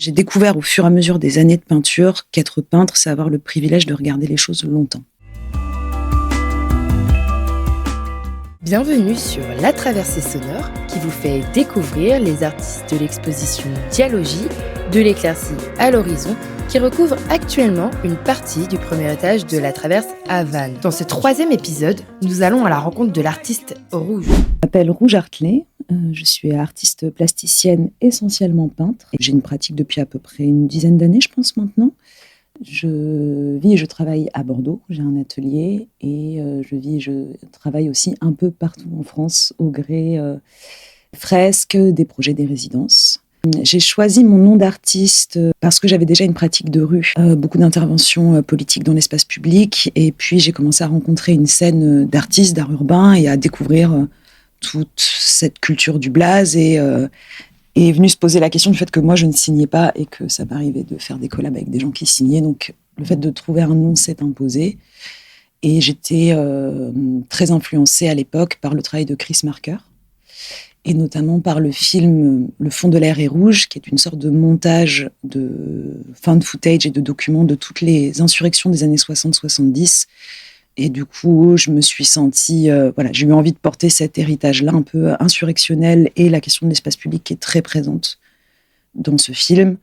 J'ai découvert au fur et à mesure des années de peinture qu'être peintre, c'est avoir le privilège de regarder les choses longtemps. Bienvenue sur La Traversée Sonore qui vous fait découvrir les artistes de l'exposition Dialogie, de l'éclaircie à l'horizon, qui recouvre actuellement une partie du premier étage de la traverse à Vannes. Dans ce troisième épisode, nous allons à la rencontre de l'artiste Rouge. Je m'appelle Rouge Artelet, je suis artiste plasticienne essentiellement peintre. J'ai une pratique depuis à peu près une dizaine d'années, je pense maintenant. Je vis et je travaille à Bordeaux, j'ai un atelier et je vis et je travaille aussi un peu partout en France au gré fresques, des projets, des résidences. J'ai choisi mon nom d'artiste parce que j'avais déjà une pratique de rue, beaucoup d'interventions politiques dans l'espace public, et puis j'ai commencé à rencontrer une scène d'artistes, d'art urbain et à découvrir toute cette culture du blaze et est venue se poser la question du fait que moi je ne signais pas et que ça m'arrivait de faire des collabs avec des gens qui signaient, donc le fait de trouver un nom s'est imposé et j'étais très influencée à l'époque par le travail de Chris Marker et notamment par le film Le fond de l'air est rouge, qui est une sorte de montage de found footage et de documents de toutes les insurrections des années 60-70. Et du coup, je me suis sentie, j'ai eu envie de porter cet héritage-là un peu insurrectionnel et la question de l'espace public qui est très présente dans ce film.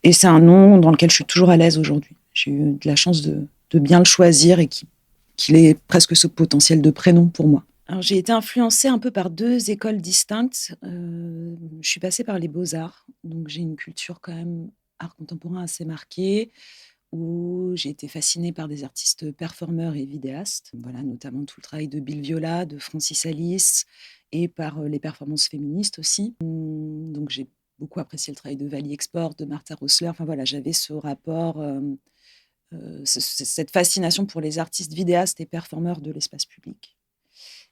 Et c'est un nom dans lequel je suis toujours à l'aise aujourd'hui. J'ai eu de la chance de bien le choisir et qu'il ait presque ce potentiel de prénom pour moi. Alors, j'ai été influencée un peu par deux écoles distinctes. Je suis passée par les beaux-arts, donc j'ai une culture quand même art contemporain assez marquée, où j'ai été fascinée par des artistes performeurs et vidéastes, voilà, notamment tout le travail de Bill Viola, de Francis Alice, et par les performances féministes aussi. Donc j'ai beaucoup apprécié le travail de Vali Export, de Martha Rosler. Enfin voilà, j'avais ce rapport, cette fascination pour les artistes vidéastes et performeurs de l'espace public.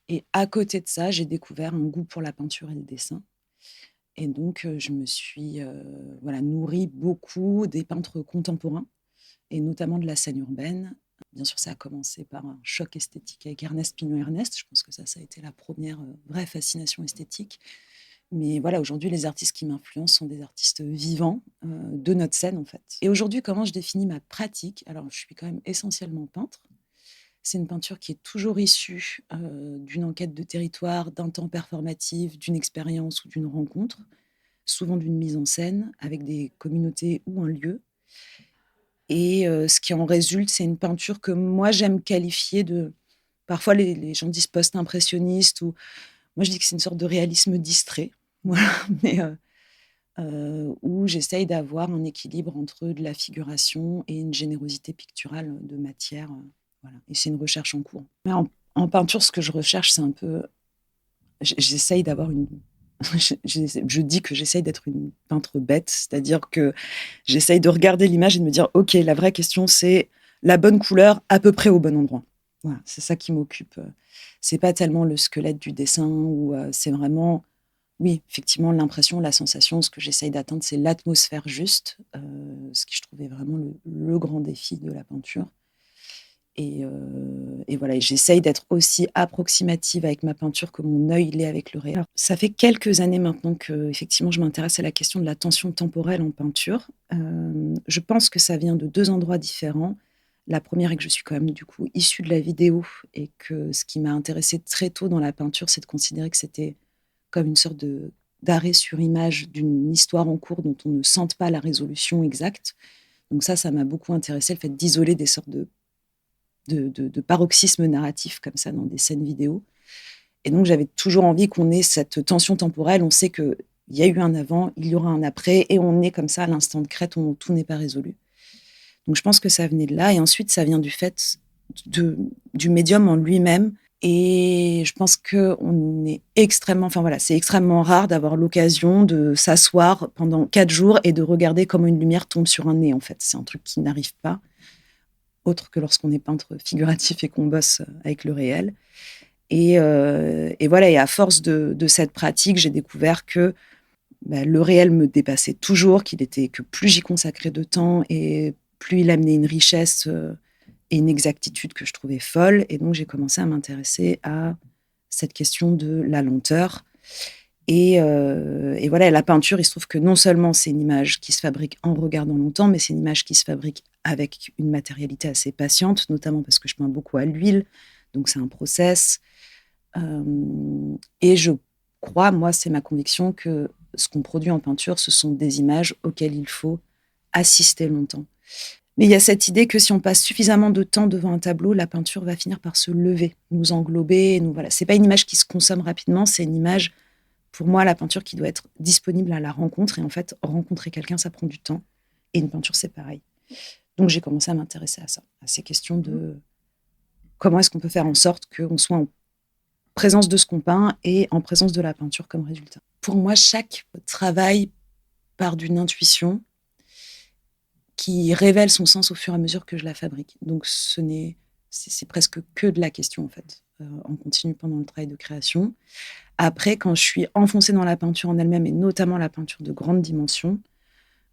Et à côté de ça, j'ai découvert un goût pour la peinture et le dessin. Et donc, je me suis nourrie beaucoup des peintres contemporains, et notamment de la scène urbaine. Bien sûr, ça a commencé par un choc esthétique avec Ernest Pignon-Ernest. Je pense que ça a été la première vraie fascination esthétique. Mais voilà, aujourd'hui, les artistes qui m'influencent sont des artistes vivants de notre scène, en fait. Et aujourd'hui, comment je définis ma pratique ? Alors, je suis quand même essentiellement peintre. C'est une peinture qui est toujours issue d'une enquête de territoire, d'un temps performatif, d'une expérience ou d'une rencontre, souvent d'une mise en scène avec des communautés ou un lieu. Et ce qui en résulte, c'est une peinture que moi, j'aime qualifier de... Parfois, les gens disent post-impressionniste, ou moi, je dis que c'est une sorte de réalisme distrait, voilà, mais où j'essaye d'avoir un équilibre entre de la figuration et une générosité picturale de matière. Voilà. Et c'est une recherche en cours. Mais en peinture, ce que je recherche, c'est un peu... J'essaye d'avoir une... Je dis que j'essaye d'être une peintre bête, c'est-à-dire que j'essaye de regarder l'image et de me dire, OK, la vraie question, c'est la bonne couleur à peu près au bon endroit. Voilà, c'est ça qui m'occupe. C'est pas tellement le squelette du dessin, ou c'est vraiment, oui, effectivement, l'impression, la sensation. Ce que j'essaye d'atteindre, c'est l'atmosphère juste, ce qui, je trouvais, vraiment le grand défi de la peinture. Et voilà, et j'essaye d'être aussi approximative avec ma peinture que mon œil l'est avec le réel. Alors, ça fait quelques années maintenant que, effectivement, je m'intéresse à la question de la tension temporelle en peinture. Je pense que ça vient de deux endroits différents. La première est que je suis quand même, du coup, issue de la vidéo, et que ce qui m'a intéressée très tôt dans la peinture, c'est de considérer que c'était comme une sorte d'arrêt sur image d'une histoire en cours dont on ne sente pas la résolution exacte. Donc ça m'a beaucoup intéressée, le fait d'isoler des sortes de paroxysme narratif comme ça dans des scènes vidéo. Et donc, j'avais toujours envie qu'on ait cette tension temporelle. On sait qu'il y a eu un avant, il y aura un après, et on est comme ça à l'instant de crête où tout n'est pas résolu. Donc, je pense que ça venait de là. Et ensuite, ça vient du fait du médium en lui-même. Et je pense qu'on est extrêmement... Enfin voilà, c'est extrêmement rare d'avoir l'occasion de s'asseoir pendant 4 jours et de regarder comment une lumière tombe sur un nez, en fait. C'est un truc qui n'arrive pas, autre que lorsqu'on est peintre figuratif et qu'on bosse avec le réel. Et voilà, et à force de cette pratique, j'ai découvert que le réel me dépassait toujours, que plus j'y consacrais de temps, et plus il amenait une richesse et une exactitude que je trouvais folle. Et donc, j'ai commencé à m'intéresser à cette question de la lenteur. Et voilà, la peinture, il se trouve que non seulement c'est une image qui se fabrique en regardant longtemps, mais c'est une image qui se fabrique avec une matérialité assez patiente, notamment parce que je peins beaucoup à l'huile, donc c'est un process. Et je crois, moi, c'est ma conviction, que ce qu'on produit en peinture, ce sont des images auxquelles il faut assister longtemps. Mais il y a cette idée que si on passe suffisamment de temps devant un tableau, la peinture va finir par se lever, nous englober. Voilà. C'est pas une image qui se consomme rapidement, c'est une image, pour moi, la peinture qui doit être disponible à la rencontre. Et en fait, rencontrer quelqu'un, ça prend du temps. Et une peinture, c'est pareil. Donc j'ai commencé à m'intéresser à ça, à ces questions de comment est-ce qu'on peut faire en sorte qu'on soit en présence de ce qu'on peint et en présence de la peinture comme résultat. Pour moi, chaque travail part d'une intuition qui révèle son sens au fur et à mesure que je la fabrique. Donc c'est presque que de la question en fait, en continu pendant le travail de création. Après, quand je suis enfoncée dans la peinture en elle-même, et notamment la peinture de grande dimension,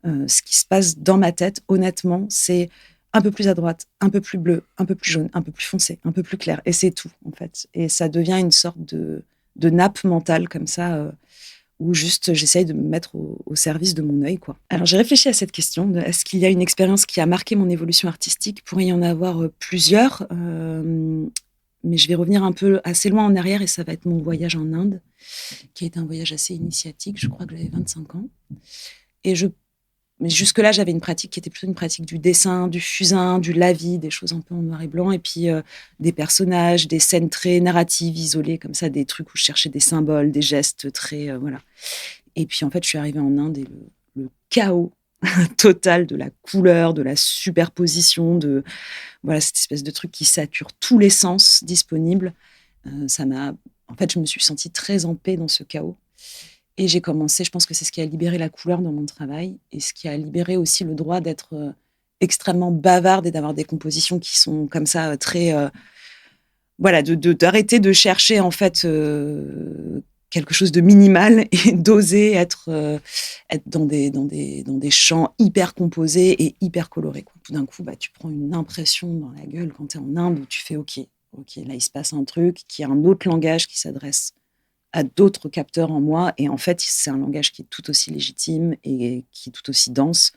ce qui se passe dans ma tête, honnêtement, c'est un peu plus à droite, un peu plus bleu, un peu plus jaune, un peu plus foncé, un peu plus clair. Et c'est tout, en fait. Et ça devient une sorte de nappe mentale, comme ça, où juste j'essaye de me mettre au service de mon œil, quoi. Alors, j'ai réfléchi à cette question, est-ce qu'il y a une expérience qui a marqué mon évolution artistique? Pourrait y en avoir plusieurs, mais je vais revenir un peu assez loin en arrière, et ça va être mon voyage en Inde, qui a été un voyage assez initiatique. Je crois que j'avais 25 ans. Mais jusque-là, j'avais une pratique qui était plutôt une pratique du dessin, du fusain, du lavis, des choses un peu en noir et blanc, et puis des personnages, des scènes très narratives, isolées, comme ça, des trucs où je cherchais des symboles, des gestes très... voilà. Et puis, en fait, je suis arrivée en Inde et le chaos total de la couleur, de la superposition, de voilà, cette espèce de truc qui sature tous les sens disponibles, ça m'a... En fait, je me suis sentie très en paix dans ce chaos. Et j'ai commencé, je pense que c'est ce qui a libéré la couleur dans mon travail et ce qui a libéré aussi le droit d'être extrêmement bavarde et d'avoir des compositions qui sont comme ça très... voilà, d'arrêter de chercher en fait quelque chose de minimal et d'oser être dans des champs hyper composés et hyper colorés, quoi. Tout d'un coup, tu prends une impression dans la gueule quand tu es en Inde où tu fais OK, là il se passe un truc, qui a un autre langage qui s'adresse à d'autres capteurs en moi. Et en fait, c'est un langage qui est tout aussi légitime et qui est tout aussi dense.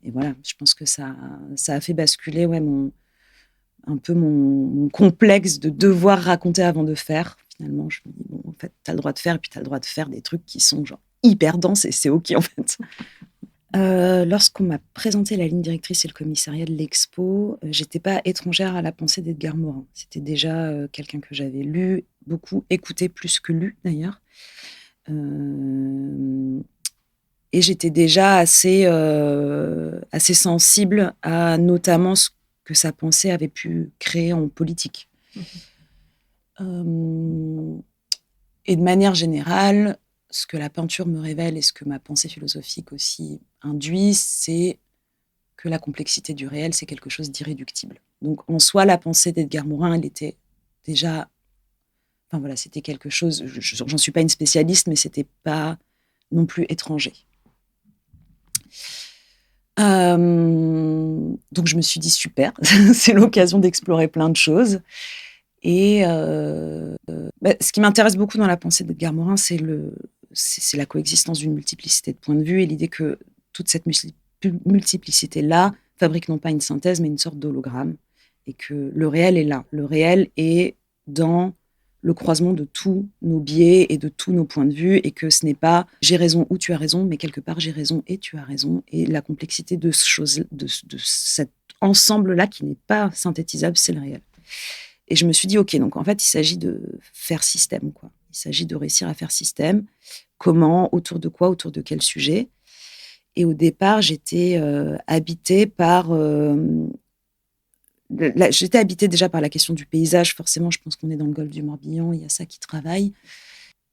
Et voilà, je pense que ça a fait basculer un peu mon complexe de devoir raconter avant de faire. Finalement, je me dis, bon, en fait, tu as le droit de faire, et puis tu as le droit de faire des trucs qui sont genre hyper denses, et c'est OK, en fait. Lorsqu'on m'a présenté la ligne directrice et le commissariat de l'expo, j'étais pas étrangère à la pensée d'Edgar Morin. C'était déjà quelqu'un que j'avais lu, beaucoup écouté, plus que lu d'ailleurs. Et j'étais déjà assez sensible à notamment ce que sa pensée avait pu créer en politique. Et de manière générale, ce que la peinture me révèle et ce que ma pensée philosophique aussi induit, c'est que la complexité du réel, c'est quelque chose d'irréductible. Donc, en soi, la pensée d'Edgar Morin, elle était déjà... Enfin, voilà, c'était quelque chose... J'en suis pas une spécialiste, mais c'était pas non plus étranger. Donc, je me suis dit, super, c'est l'occasion d'explorer plein de choses. Et ce qui m'intéresse beaucoup dans la pensée d'Edgar Morin, c'est la coexistence d'une multiplicité de points de vue et l'idée que toute cette multiplicité-là fabrique non pas une synthèse, mais une sorte d'hologramme. Et que le réel est là. Le réel est dans le croisement de tous nos biais et de tous nos points de vue, et que ce n'est pas « j'ai raison » ou « tu as raison », mais quelque part « j'ai raison » et « tu as raison ». Et la complexité de cet ensemble-là qui n'est pas synthétisable, c'est le réel. Et je me suis dit, OK, donc en fait, il s'agit de faire système, quoi. Il s'agit de réussir à faire système. Comment? Autour de quoi? Autour de quel sujet? Et au départ, j'étais habitée par... j'étais habitée déjà par la question du paysage. Forcément, je pense qu'on est dans le golfe du Morbihan, il y a ça qui travaille.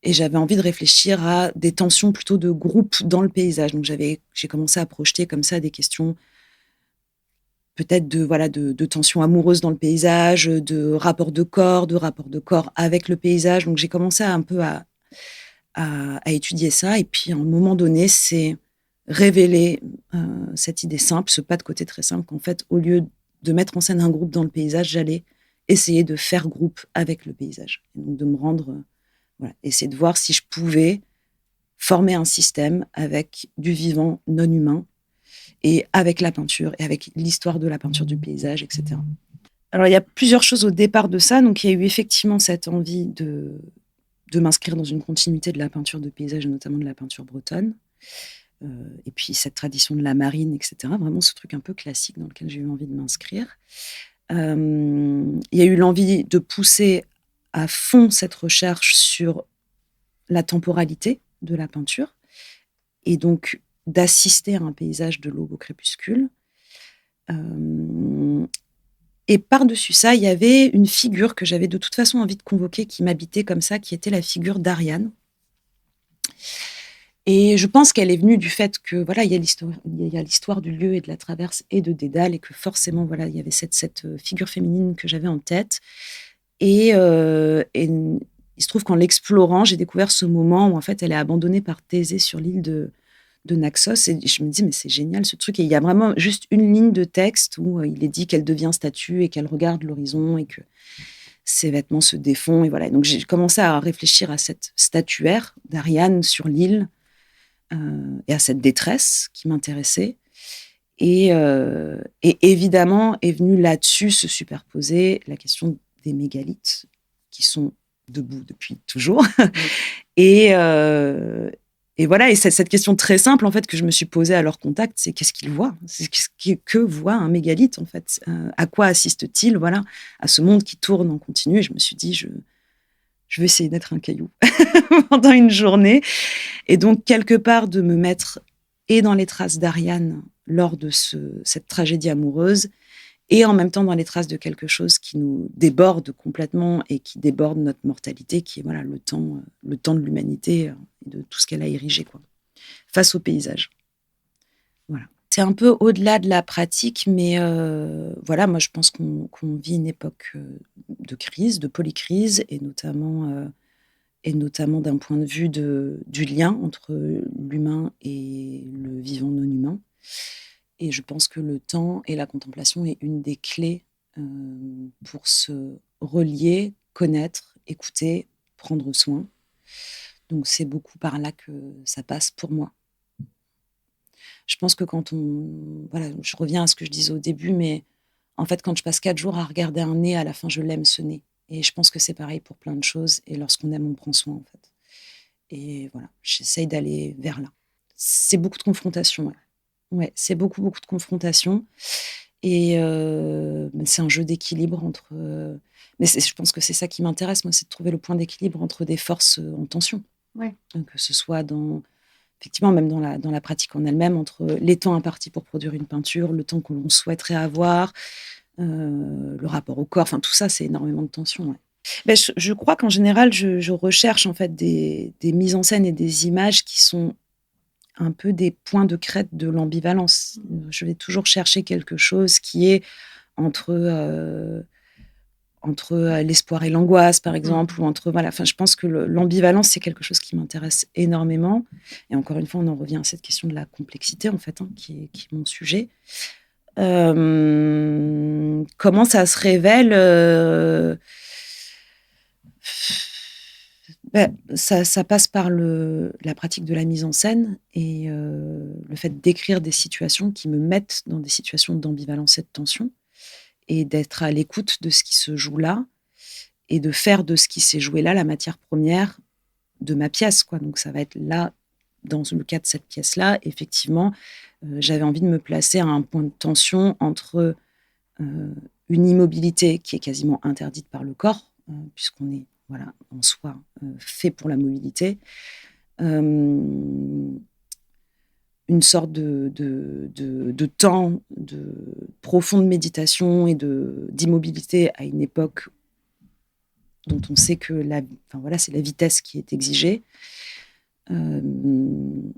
Et j'avais envie de réfléchir à des tensions plutôt de groupe dans le paysage. Donc j'ai commencé à projeter comme ça des questions peut-être de tensions amoureuses dans le paysage, de rapports de corps avec le paysage. Donc j'ai commencé un peu à étudier ça. Et puis à un moment donné, c'est révéler cette idée simple, ce pas de côté très simple, qu'en fait, au lieu de mettre en scène un groupe dans le paysage, j'allais essayer de faire groupe avec le paysage. Et donc de me rendre, essayer de voir si je pouvais former un système avec du vivant non humain et avec la peinture et avec l'histoire de la peinture du paysage, etc. Alors, il y a plusieurs choses au départ de ça. Donc, il y a eu effectivement cette envie de m'inscrire dans une continuité de la peinture de paysage, et notamment de la peinture bretonne. Et puis, cette tradition de la marine, etc. Vraiment ce truc un peu classique dans lequel j'ai eu envie de m'inscrire. Il y a eu l'envie de pousser à fond cette recherche sur la temporalité de la peinture et donc d'assister à un paysage de l'aube au crépuscule. Et par-dessus ça, il y avait une figure que j'avais de toute façon envie de convoquer, qui m'habitait comme ça, qui était la figure d'Ariane. Et je pense qu'elle est venue du fait que voilà, il y a l'histoire du lieu et de la traverse et de Dédale, et que forcément voilà, il y avait cette figure féminine que j'avais en tête. Et il se trouve qu'en l'explorant, j'ai découvert ce moment où en fait elle est abandonnée par Thésée sur l'île de Naxos, et je me dis mais c'est génial ce truc. Et il y a vraiment juste une ligne de texte où il est dit qu'elle devient statue et qu'elle regarde l'horizon et que ses vêtements se défont, et voilà. Donc j'ai commencé à réfléchir à cette statuaire d'Ariane sur l'île et à cette détresse qui m'intéressait. Et évidemment est venue là-dessus se superposer la question des mégalithes qui sont debout depuis toujours. Et voilà, et cette question très simple en fait que je me suis posée à leur contact, c'est qu'est-ce qu'ils voient, que voit un mégalithe en fait, à quoi assiste-t-il, voilà, à ce monde qui tourne en continu. Et je me suis dit, je vais essayer d'être un caillou pendant une journée, et donc quelque part de me mettre et dans les traces d'Ariane lors de cette tragédie amoureuse, et en même temps dans les traces de quelque chose qui nous déborde complètement et qui déborde notre mortalité, qui est voilà, le temps de l'humanité et de tout ce qu'elle a érigé, quoi, face au paysage. Voilà. C'est un peu au-delà de la pratique, mais voilà, moi je pense qu'on vit une époque de crise, de polycrise, et notamment d'un point de vue du lien entre l'humain et le vivant non humain. Et je pense que le temps et la contemplation est une des clés pour se relier, connaître, écouter, prendre soin. Donc c'est beaucoup par là que ça passe pour moi. Je pense que voilà, je reviens à ce que je disais au début, mais en fait, quand je passe 4 jours à regarder un nez, à la fin, je l'aime ce nez. Et je pense que c'est pareil pour plein de choses. Et lorsqu'on aime, on prend soin, en fait. Et voilà, j'essaye d'aller vers là. C'est beaucoup de confrontation, ouais. Ouais, c'est beaucoup, beaucoup de confrontation. Et c'est un jeu d'équilibre entre... mais je pense que c'est ça qui m'intéresse, moi, c'est de trouver le point d'équilibre entre des forces en tension. Ouais. Donc, que ce soit effectivement, même dans la pratique en elle-même, entre les temps impartis pour produire une peinture, le temps que l'on souhaiterait avoir, le rapport au corps, enfin tout ça, c'est énormément de tension. Ouais. Ben, je crois qu'en général, je recherche en fait des mises en scène et des images qui sont un peu des points de crête de l'ambivalence. Je vais toujours chercher quelque chose qui est entre l'espoir et l'angoisse, par exemple, ou entre voilà. Enfin, je pense que l'ambivalence, c'est quelque chose qui m'intéresse énormément. Et encore une fois, on en revient à cette question de la complexité, en fait, qui est mon sujet. Comment ça se révèle ça passe par la pratique de la mise en scène et le fait d'écrire des situations qui me mettent dans des situations d'ambivalence et de tension, et d'être à l'écoute de ce qui se joue là et de faire de ce qui s'est joué là la matière première de ma pièce, quoi. Donc ça va être là, dans le cas de cette pièce-là, effectivement, j'avais envie de me placer à un point de tension entre une immobilité qui est quasiment interdite par le corps, puisqu'on est voilà, en soi fait pour la mobilité, une sorte de temps de profonde méditation et d'immobilité à une époque dont on sait que c'est la vitesse qui est exigée. Le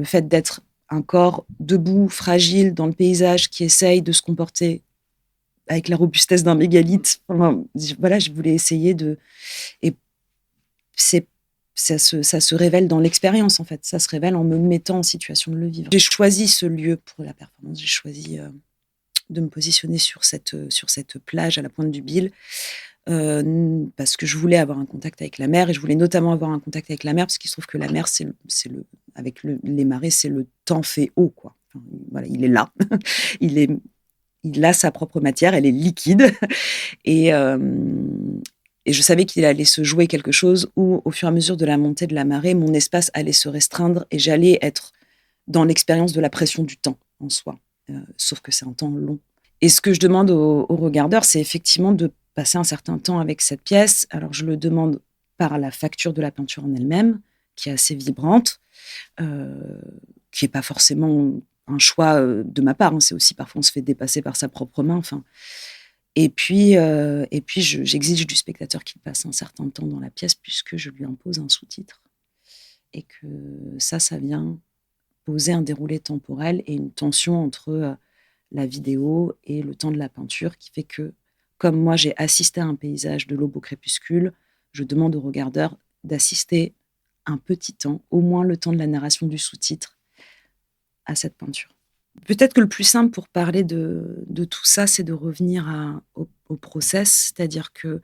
fait d'être un corps debout, fragile, dans le paysage, qui essaye de se comporter avec la robustesse d'un mégalithe. Enfin, voilà, je voulais essayer et ça se révèle dans l'expérience, en fait. Ça se révèle en me mettant en situation de le vivre. J'ai choisi ce lieu pour la performance. J'ai choisi de me positionner sur cette plage à la pointe du Bille, parce que je voulais avoir un contact avec la mer, et je voulais notamment avoir un contact avec la mer, parce qu'il se trouve que la mer, avec les marées, c'est le temps fait eau, quoi. Enfin, voilà, il est là. Il a sa propre matière, elle est liquide. Et, et je savais qu'il allait se jouer quelque chose où, au fur et à mesure de la montée de la marée, mon espace allait se restreindre et j'allais être dans l'expérience de la pression du temps en soi. Sauf que c'est un temps long. Et ce que je demande aux regardeurs, c'est effectivement de passer un certain temps avec cette pièce. Alors, je le demande par la facture de la peinture en elle-même, qui est assez vibrante, qui n'est pas forcément un choix de ma part. Hein. C'est aussi, parfois, on se fait dépasser par sa propre main. Enfin. Et puis j'exige du spectateur qu'il passe un certain temps dans la pièce, puisque je lui impose un sous-titre. Et que ça vient poser un déroulé temporel et une tension entre la vidéo et le temps de la peinture, qui fait que, comme moi j'ai assisté à un paysage de l'aube au crépuscule, je demande au regardeur d'assister un petit temps, au moins le temps de la narration du sous-titre, à cette peinture. Peut-être que le plus simple pour parler de tout ça, c'est de revenir au process, c'est-à-dire que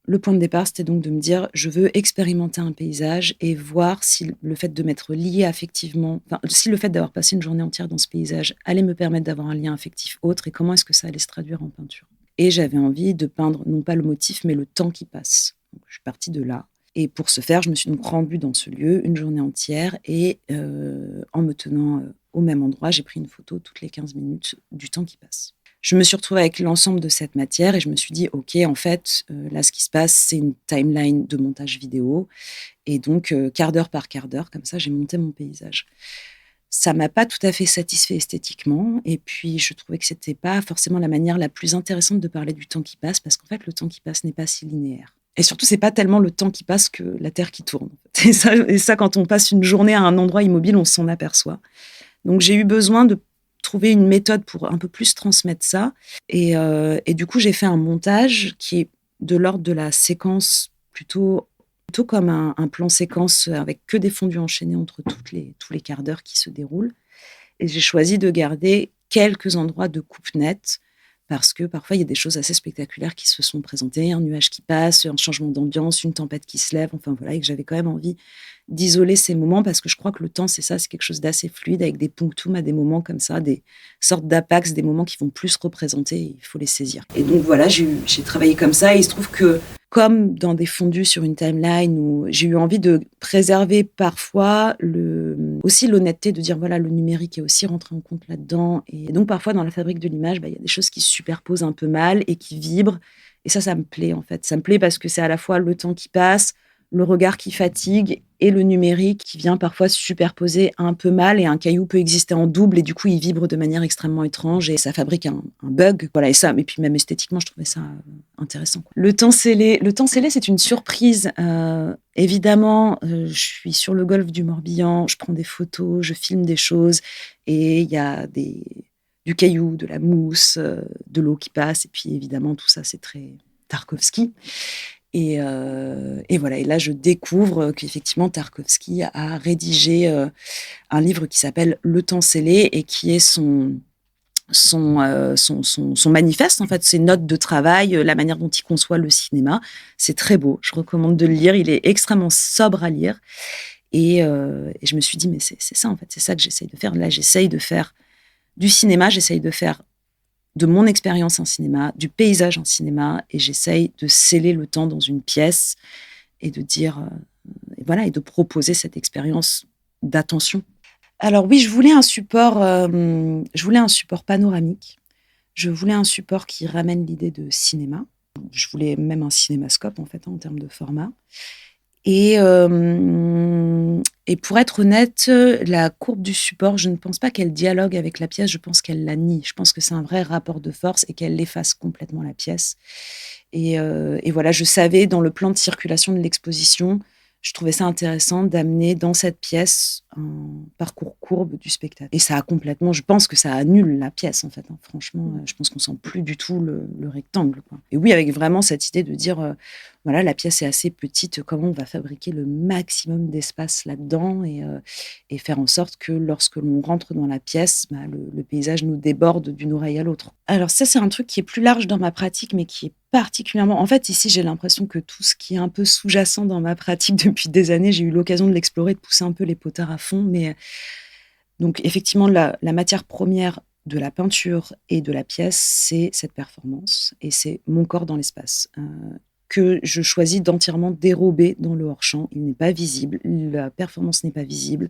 le point de départ, c'était donc de me dire, je veux expérimenter un paysage et voir si le fait de m'être liée affectivement, si le fait d'avoir passé une journée entière dans ce paysage allait me permettre d'avoir un lien affectif autre, et comment est-ce que ça allait se traduire en peinture. Et j'avais envie de peindre, non pas le motif, mais le temps qui passe. Donc, je suis partie de là. Et pour ce faire, je me suis donc rendue dans ce lieu une journée entière, et en me tenant au même endroit, j'ai pris une photo toutes les 15 minutes du temps qui passe. Je me suis retrouvée avec l'ensemble de cette matière et je me suis dit, OK, en fait, là, ce qui se passe, c'est une timeline de montage vidéo. Et donc, quart d'heure par quart d'heure, comme ça, j'ai monté mon paysage. Ça ne m'a pas tout à fait satisfait esthétiquement. Et puis, je trouvais que ce n'était pas forcément la manière la plus intéressante de parler du temps qui passe, parce qu'en fait, le temps qui passe n'est pas si linéaire. Et surtout, c'est pas tellement le temps qui passe que la Terre qui tourne. Et ça, quand on passe une journée à un endroit immobile, on s'en aperçoit. Donc, j'ai eu besoin de trouver une méthode pour un peu plus transmettre ça. Et du coup, j'ai fait un montage qui est de l'ordre de la séquence, plutôt comme un plan séquence avec que des fondus enchaînés entre tous les quarts d'heure qui se déroulent. Et j'ai choisi de garder quelques endroits de coupe nette, parce que parfois, il y a des choses assez spectaculaires qui se sont présentées, un nuage qui passe, un changement d'ambiance, une tempête qui se lève, enfin voilà, et que j'avais quand même envie d'isoler ces moments, parce que je crois que le temps, c'est ça, c'est quelque chose d'assez fluide, avec des punctum à des moments comme ça, des sortes d'apax, des moments qui vont plus représenter, et il faut les saisir. Et donc voilà, j'ai travaillé comme ça, et il se trouve que, comme dans des fondus sur une timeline, où j'ai eu envie de préserver parfois aussi l'honnêteté de dire, voilà, le numérique est aussi rentré en compte là-dedans. Et donc, parfois, dans la fabrique de l'image, il y a des choses qui se superposent un peu mal et qui vibrent. Et ça me plaît, en fait. Ça me plaît parce que c'est à la fois le temps qui passe, le regard qui fatigue et le numérique qui vient parfois se superposer un peu mal, et un caillou peut exister en double et du coup il vibre de manière extrêmement étrange et ça fabrique un bug. Voilà, et puis même esthétiquement, je trouvais ça intéressant. Le temps scellé, c'est une surprise. Évidemment, je suis sur le golfe du Morbihan, je prends des photos, je filme des choses et il y a du caillou, de la mousse, de l'eau qui passe, et puis évidemment tout ça c'est très Tarkovsky. Et voilà. Et là, je découvre qu'effectivement, Tarkovsky a rédigé un livre qui s'appelle Le temps scellé, et qui est son manifeste, en fait, ses notes de travail, la manière dont il conçoit le cinéma. C'est très beau. Je recommande de le lire. Il est extrêmement sobre à lire. Et je me suis dit, mais c'est ça, en fait. C'est ça que j'essaye de faire. Là, j'essaye de faire du cinéma. J'essaye de faire de mon expérience en cinéma, du paysage en cinéma, et j'essaye de sceller le temps dans une pièce et de dire, et voilà, et de proposer cette expérience d'attention. Alors oui, je voulais un support panoramique. Je voulais un support qui ramène l'idée de cinéma. Je voulais même un cinémascope, en fait, en termes de format. Et pour être honnête, la courbe du support, je ne pense pas qu'elle dialogue avec la pièce, je pense qu'elle la nie. Je pense que c'est un vrai rapport de force et qu'elle efface complètement la pièce. Et voilà, je savais, dans le plan de circulation de l'exposition, je trouvais ça intéressant d'amener dans cette pièce un parcours courbe du spectateur. Et ça a complètement, je pense que ça annule la pièce, en fait. Hein. Franchement, je pense qu'on sent plus du tout le rectangle, quoi. Et oui, avec vraiment cette idée de dire, voilà, la pièce est assez petite, comment on va fabriquer le maximum d'espace là-dedans et faire en sorte que lorsque l'on rentre dans la pièce, le paysage nous déborde d'une oreille à l'autre. Alors ça, c'est un truc qui est plus large dans ma pratique, mais qui est particulièrement... En fait, ici, j'ai l'impression que tout ce qui est un peu sous-jacent dans ma pratique depuis des années, j'ai eu l'occasion de l'explorer, de pousser un peu les potards à fond. Mais donc, effectivement, la matière première de la peinture et de la pièce, c'est cette performance et c'est mon corps dans l'espace. Que je choisis d'entièrement dérober dans le hors-champ. Il n'est pas visible, la performance n'est pas visible.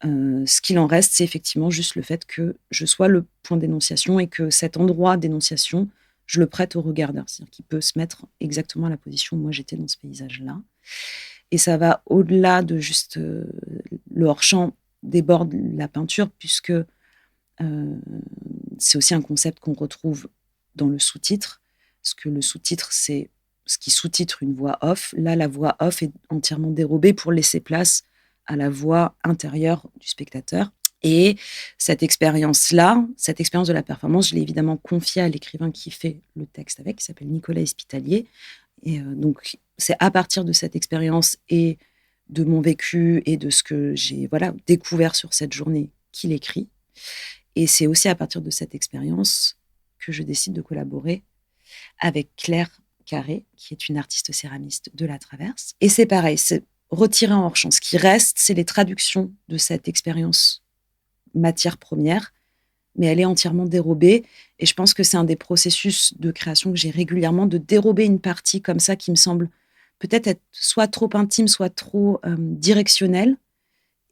Ce qu'il en reste, c'est effectivement juste le fait que je sois le point d'énonciation et que cet endroit d'énonciation, je le prête au regardeur. C'est-à-dire qu'il peut se mettre exactement à la position où moi j'étais dans ce paysage-là. Et ça va au-delà de juste le hors-champ déborde la peinture, puisque c'est aussi un concept qu'on retrouve dans le sous-titre, parce que le sous-titre, c'est ce qui sous-titre une voix off. Là, la voix off est entièrement dérobée pour laisser place à la voix intérieure du spectateur. Et cette expérience-là, cette expérience de la performance, je l'ai évidemment confiée à l'écrivain qui fait le texte avec, qui s'appelle Nicolas Espitalier. Et donc, c'est à partir de cette expérience et de mon vécu et de ce que j'ai découvert sur cette journée qu'il écrit. Et c'est aussi à partir de cette expérience que je décide de collaborer avec Claire Carré, qui est une artiste céramiste de La Traverse. Et c'est pareil, c'est retiré en hors-champ. Ce qui reste, c'est les traductions de cette expérience matière première, mais elle est entièrement dérobée. Et je pense que c'est un des processus de création que j'ai régulièrement, de dérober une partie comme ça qui me semble peut-être être soit trop intime, soit trop directionnelle.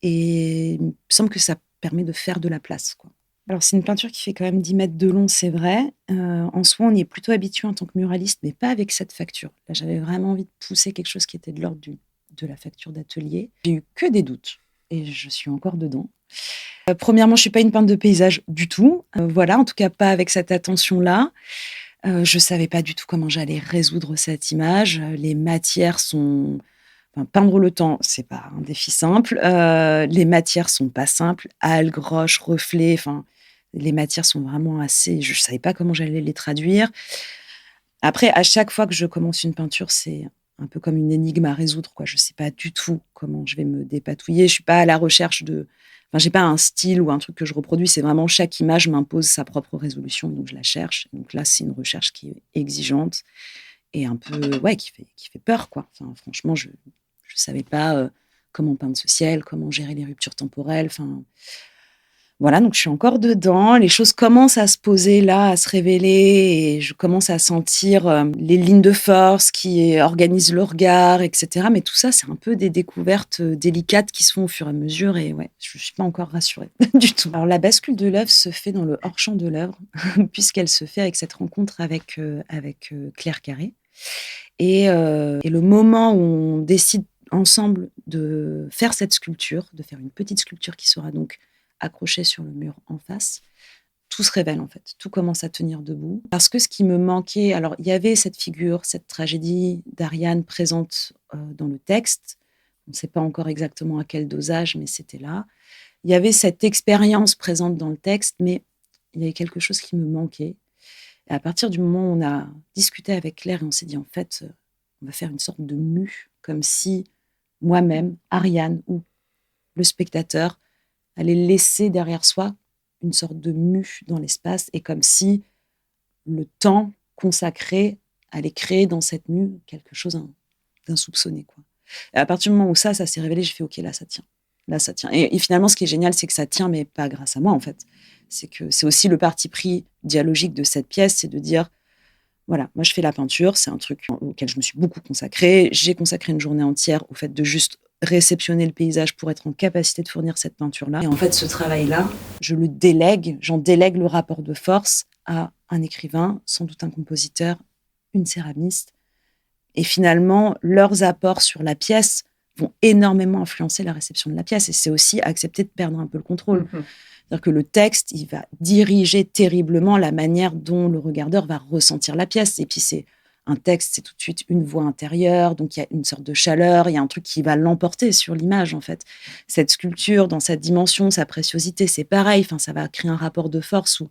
Et il me semble que ça permet de faire de la place, quoi. Alors, c'est une peinture qui fait quand même 10 mètres de long, c'est vrai. En soi, on y est plutôt habitué en tant que muraliste, mais pas avec cette facture. Là, j'avais vraiment envie de pousser quelque chose qui était de l'ordre de la facture d'atelier. J'ai eu que des doutes, et je suis encore dedans. Premièrement, je ne suis pas une peintre de paysage du tout. Voilà, en tout cas pas avec cette attention-là. Je ne savais pas du tout comment j'allais résoudre cette image. Les matières sont... Enfin, peindre le temps, c'est pas un défi simple. Les matières sont pas simples. Algues, roches, reflets, enfin... Les matières sont vraiment assez... Je ne savais pas comment j'allais les traduire. Après, à chaque fois que je commence une peinture, c'est un peu comme une énigme à résoudre, quoi. Je ne sais pas du tout comment je vais me dépatouiller. Je ne suis pas à la recherche de... Enfin, je n'ai pas un style ou un truc que je reproduis. C'est vraiment chaque image m'impose sa propre résolution. Donc, je la cherche. Donc là, c'est une recherche qui est exigeante et un peu... Ouais, qui fait peur, quoi. Enfin, franchement, je ne savais pas comment peindre ce ciel, comment gérer les ruptures temporelles. Enfin... Voilà, donc je suis encore dedans. Les choses commencent à se poser là, à se révéler, et je commence à sentir les lignes de force qui organisent le regard, etc. Mais tout ça, c'est un peu des découvertes délicates qui se font au fur et à mesure, et ouais, je ne suis pas encore rassurée du tout. Alors, la bascule de l'œuvre se fait dans le hors-champ de l'œuvre, puisqu'elle se fait avec cette rencontre avec Claire Carré. Et le moment où on décide ensemble de faire cette sculpture, de faire une petite sculpture qui sera donc accroché sur le mur en face, tout se révèle en fait. Tout commence à tenir debout. Parce que ce qui me manquait, alors il y avait cette figure, cette tragédie d'Ariane présente dans le texte. On ne sait pas encore exactement à quel dosage, mais c'était là. Il y avait cette expérience présente dans le texte, mais il y avait quelque chose qui me manquait. Et à partir du moment où on a discuté avec Claire et on s'est dit en fait, on va faire une sorte de mue, comme si moi-même, Ariane ou le spectateur allait laisser derrière soi une sorte de mue dans l'espace, et comme si le temps consacré allait créer dans cette mue quelque chose d'insoupçonné, quoi. Et à partir du moment où ça s'est révélé, j'ai fait OK, là ça tient. Là ça tient. Et finalement, ce qui est génial, c'est que ça tient, mais pas grâce à moi en fait. C'est que c'est aussi le parti pris dialogique de cette pièce, c'est de dire voilà, moi je fais la peinture, c'est un truc auquel je me suis beaucoup consacrée. J'ai consacré une journée entière au fait de juste réceptionner le paysage pour être en capacité de fournir cette peinture-là. Et en fait, ce travail-là, je le délègue, j'en délègue le rapport de force à un écrivain, sans doute un compositeur, une céramiste. Et finalement, leurs apports sur la pièce vont énormément influencer la réception de la pièce. Et c'est aussi accepter de perdre un peu le contrôle. C'est-à-dire que le texte, il va diriger terriblement la manière dont le regardeur va ressentir la pièce. Et puis, c'est Un texte, c'est tout de suite une voix intérieure, donc il y a une sorte de chaleur, il y a un truc qui va l'emporter sur l'image, en fait. Cette sculpture, dans sa dimension, sa préciosité, c'est pareil, enfin, ça va créer un rapport de force.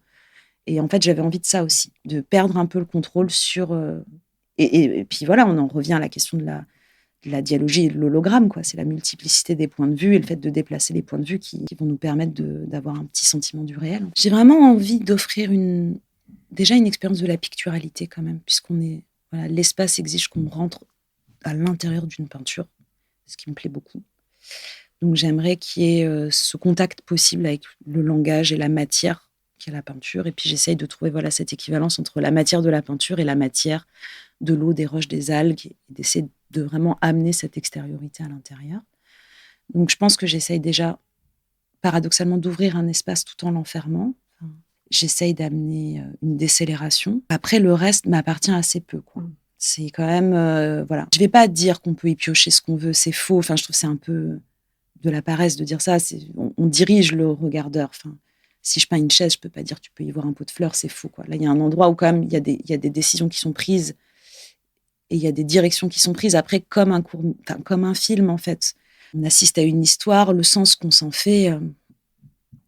Et en fait, j'avais envie de ça aussi, de perdre un peu le contrôle sur... Et puis voilà, on en revient à la question de la dialogie et de l'hologramme, quoi. C'est la multiplicité des points de vue et le fait de déplacer les points de vue qui vont nous permettre d'avoir un petit sentiment du réel. J'ai vraiment envie d'offrir déjà une expérience de la picturalité quand même, voilà, l'espace exige qu'on rentre à l'intérieur d'une peinture, ce qui me plaît beaucoup. Donc j'aimerais qu'il y ait ce contact possible avec le langage et la matière qu'est la peinture. Et puis j'essaye de trouver cette équivalence entre la matière de la peinture et la matière de l'eau, des roches, des algues, et d'essayer de vraiment amener cette extériorité à l'intérieur. Donc je pense que j'essaye déjà, paradoxalement, d'ouvrir un espace tout en l'enfermant. J'essaye d'amener une décélération. Après, le reste m'appartient assez peu, quoi. C'est quand même... voilà. Je ne vais pas dire qu'on peut y piocher ce qu'on veut, c'est faux. Enfin, je trouve que c'est un peu de la paresse de dire ça. On dirige le regardeur. Enfin, si je peins une chaise, je ne peux pas dire tu peux y voir un pot de fleurs, c'est faux, quoi. Là, il y a un endroit où quand même, il y a des décisions qui sont prises et il y a des directions qui sont prises. Après, comme un film, en fait. On assiste à une histoire, le sens qu'on s'en fait...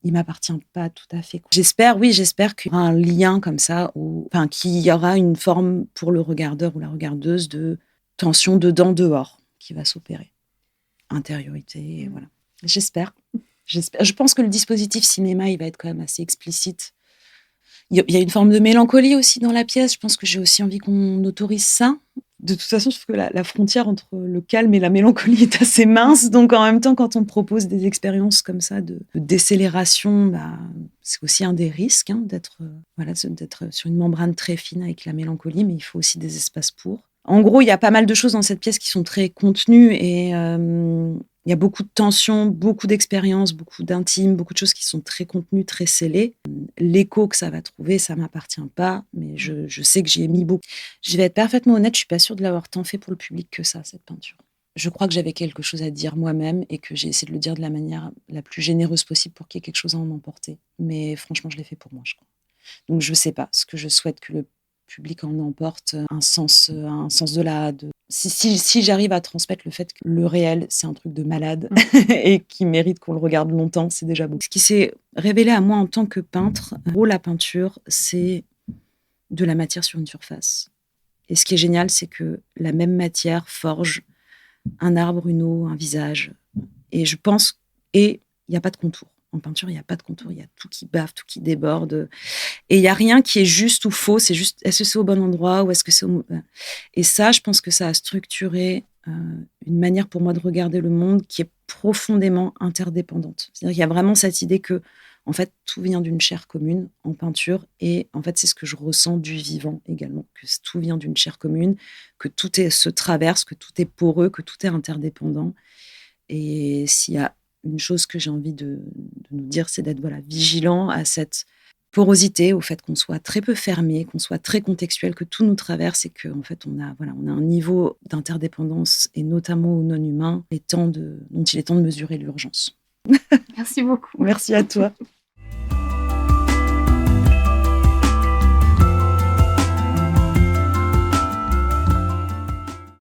il m'appartient pas tout à fait. J'espère qu'il y aura un lien comme ça, qu'il y aura une forme pour le regardeur ou la regardeuse de tension dedans-dehors qui va s'opérer. Intériorité, voilà. J'espère. Je pense que le dispositif cinéma, il va être quand même assez explicite. Il y a une forme de mélancolie aussi dans la pièce. Je pense que j'ai aussi envie qu'on autorise ça. De toute façon, je trouve que la frontière entre le calme et la mélancolie est assez mince. Donc, en même temps, quand on propose des expériences comme ça de décélération, c'est aussi un des risques d'être sur une membrane très fine avec la mélancolie, mais il faut aussi des espaces pour. En gros, il y a pas mal de choses dans cette pièce qui sont très contenues et il y a beaucoup de tensions, beaucoup d'expériences, beaucoup d'intimes, beaucoup de choses qui sont très contenues, très scellées. L'écho que ça va trouver, ça m'appartient pas, mais je sais que j'y ai mis beaucoup. Je vais être parfaitement honnête, je suis pas sûre de l'avoir tant fait pour le public que ça, cette peinture. Je crois que j'avais quelque chose à dire moi-même et que j'ai essayé de le dire de la manière la plus généreuse possible pour qu'il y ait quelque chose à en emporter. Mais franchement, je l'ai fait pour moi, je crois. Donc je sais pas, ce que je souhaite que le public en emporte un sens de si j'arrive à transmettre le fait que le réel c'est un truc de malade et qui mérite qu'on le regarde longtemps, c'est déjà beau. Ce qui s'est révélé à moi en tant que peintre, la peinture, c'est de la matière sur une surface. Et ce qui est génial, c'est que la même matière forge un arbre, une eau, un visage. Et je pense, et il n'y a pas de contour. En peinture, il n'y a pas de contour, il y a tout qui bave, tout qui déborde. Et il n'y a rien qui est juste ou faux, c'est juste, est-ce que c'est au bon endroit ou est-ce que c'est au... Et ça, je pense que ça a structuré une manière pour moi de regarder le monde qui est profondément interdépendante. C'est-à-dire qu'il y a vraiment cette idée que, en fait, tout vient d'une chair commune en peinture. Et en fait, c'est ce que je ressens du vivant également, que tout vient d'une chair commune, que tout se traverse, que tout est poreux, que tout est interdépendant. Et s'il y a une chose que j'ai envie de nous dire, c'est d'être vigilant à cette porosité, au fait qu'on soit très peu fermé, qu'on soit très contextuel, que tout nous traverse et qu'en fait on a un niveau d'interdépendance et notamment au non-humain dont il est temps de mesurer l'urgence. Merci beaucoup. Merci à toi.